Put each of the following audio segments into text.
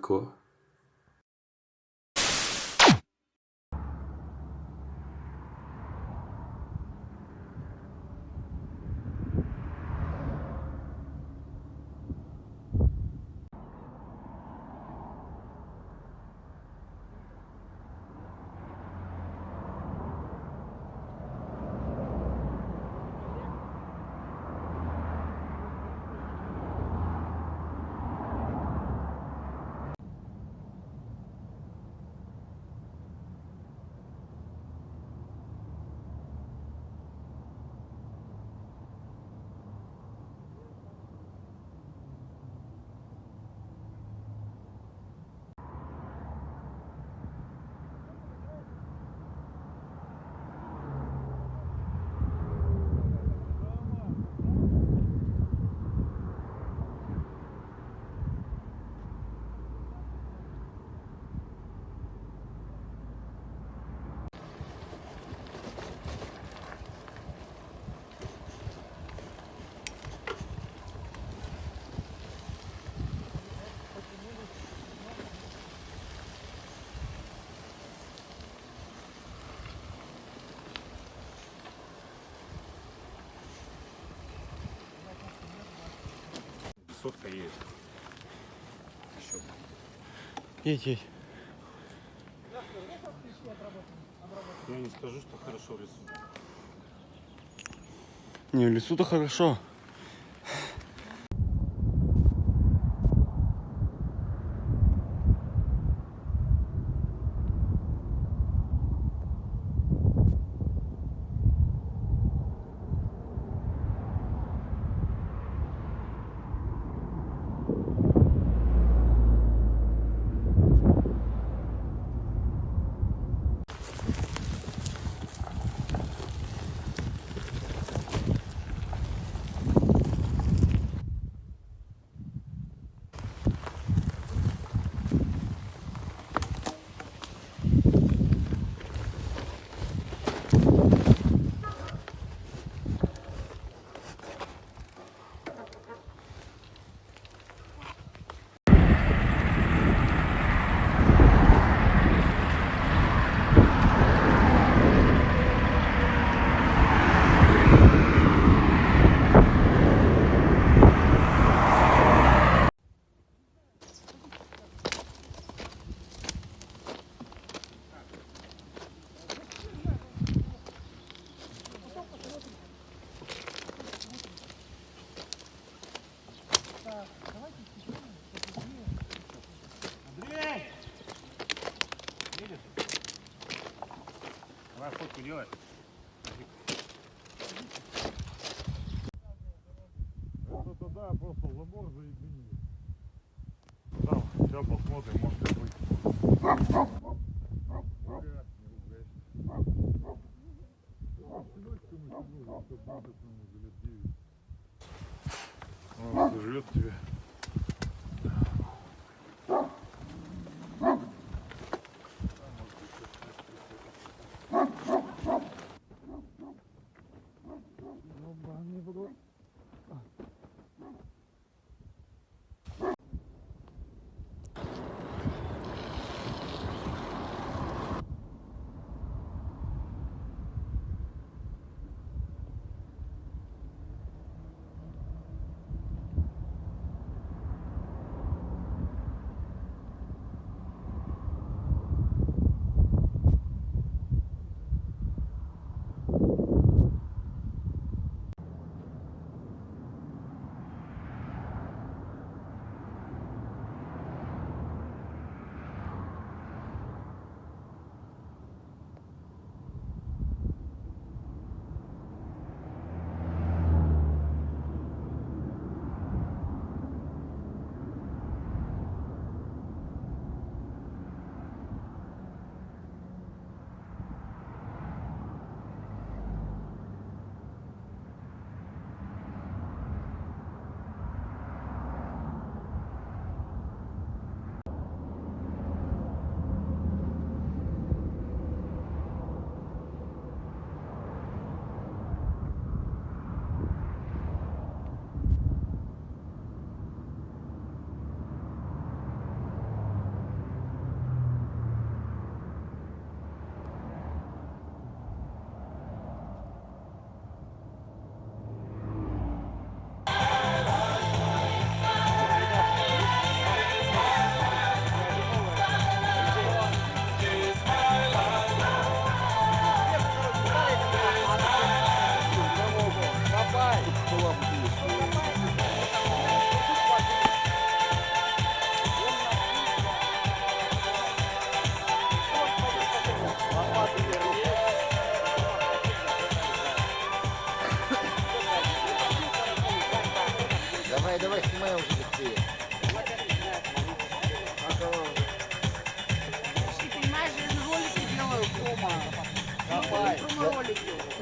далеко. Сотка есть. Еще. Едь. Я не скажу, что хорошо в лесу. Не, в лесу-то хорошо. Давай фотку делай. Это тогда просто забор заебенили. Там, сейчас посмотрим, может быть. Он живет тебе.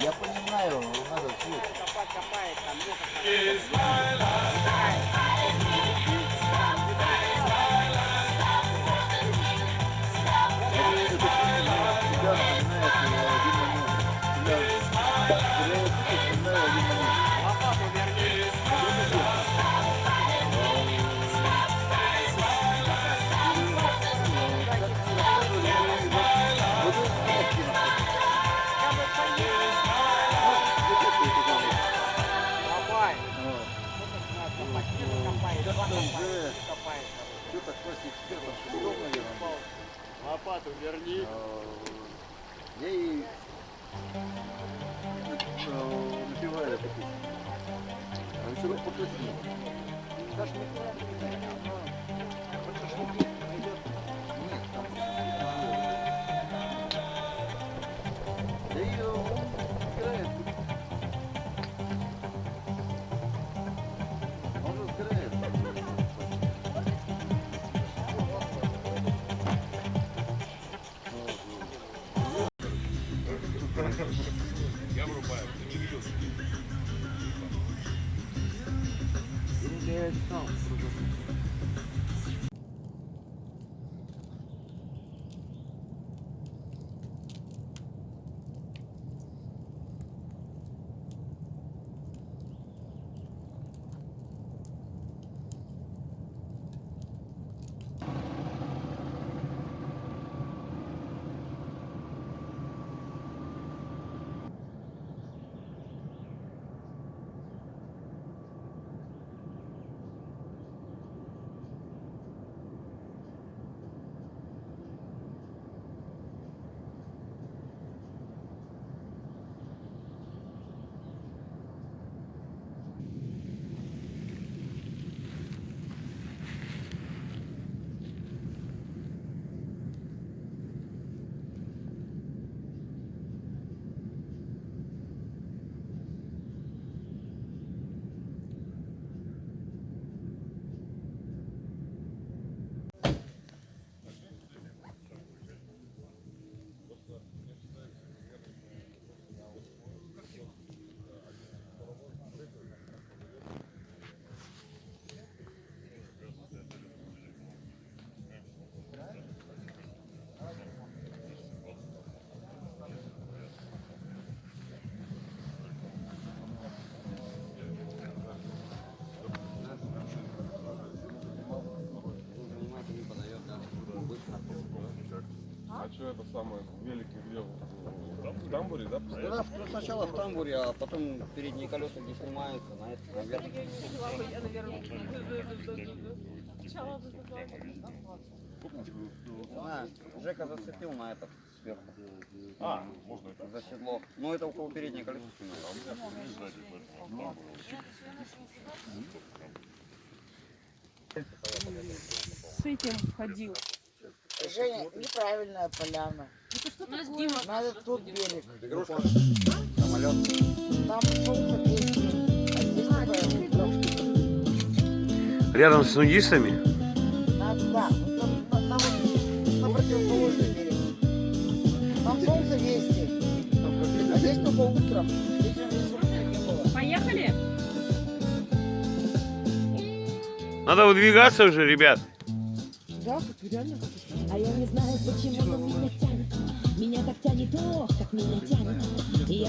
Я понимаю, надо цвет. Что-то классик экспертов шестом, наверное. Лопату верни. Я и напиваю эту песню. А еще раз попросил. Даже не под шашлыки пойдет. Нет, там да и он играет. Он разбирает. Я врубаю, ты не видел? А что это самое, велики где? В тамбуре, да? Да, сначала в тамбуре, а потом передние колеса где снимаются, на это наверх. Жека зацепил на этот сверху. А, можно это. За седло. Ну это около передней колеса снимается. С этим ходил. Женя, неправильная поляна. Надо тут берег. Самолет. Там солнце песни. А здесь такая Рядом с нудистами? надо, да. Там вот на противоположный берег. Там солнце весь день. А здесь только утром. Вечером здесь солнца не было. Поехали? Надо выдвигаться уже, ребят. Да, как реально. А я не знаю, почему, но меня тянет. Меня так тянет, ох, как меня тянет. И я